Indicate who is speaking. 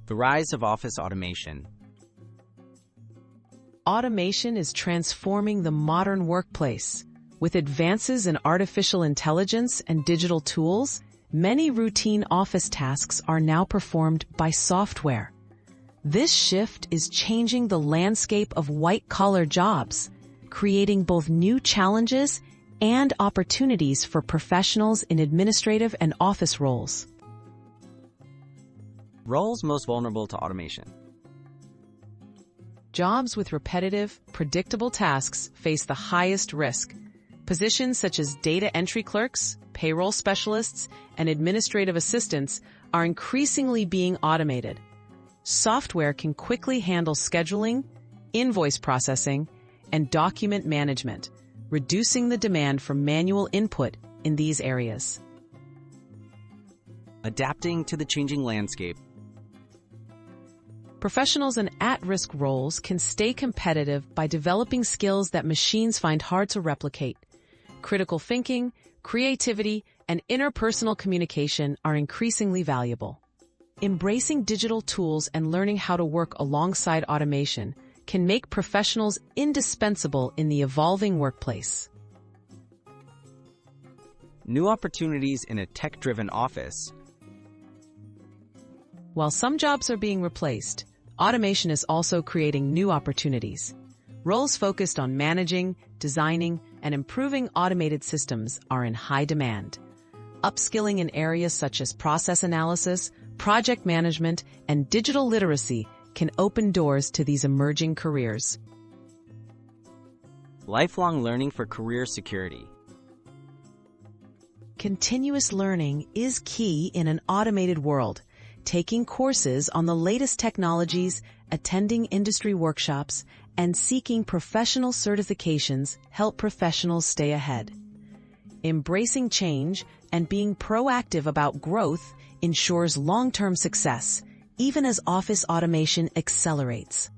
Speaker 1: The rise of office automation.
Speaker 2: Automation is transforming the modern workplace. With advances in artificial intelligence and digital tools, many routine office tasks are now performed by software. This shift is changing the landscape of white-collar jobs, creating both new challenges and opportunities for professionals in administrative and office roles.
Speaker 1: Roles most vulnerable to automation.
Speaker 2: Jobs with repetitive, predictable tasks face the highest risk. Positions such as data entry clerks, payroll specialists, and administrative assistants are increasingly being automated. Software can quickly handle scheduling, invoice processing, and document management, reducing the demand for manual input in these areas.
Speaker 1: Adapting to the changing landscape.
Speaker 2: Professionals in at-risk roles can stay competitive by developing skills that machines find hard to replicate. Critical thinking, creativity, and interpersonal communication are increasingly valuable. Embracing digital tools and learning how to work alongside automation can make professionals indispensable in the evolving workplace.
Speaker 1: New opportunities in a tech-driven office.
Speaker 2: While some jobs are being replaced, automation is also creating new opportunities. Roles focused on managing, designing, and improving automated systems are in high demand. Upskilling in areas such as process analysis, project management, and digital literacy can open doors to these emerging careers.
Speaker 1: Lifelong learning for career security.
Speaker 2: Continuous learning is key in an automated world. Taking courses on the latest technologies, attending industry workshops, and seeking professional certifications help professionals stay ahead. Embracing change and being proactive about growth ensures long-term success, even as office automation accelerates.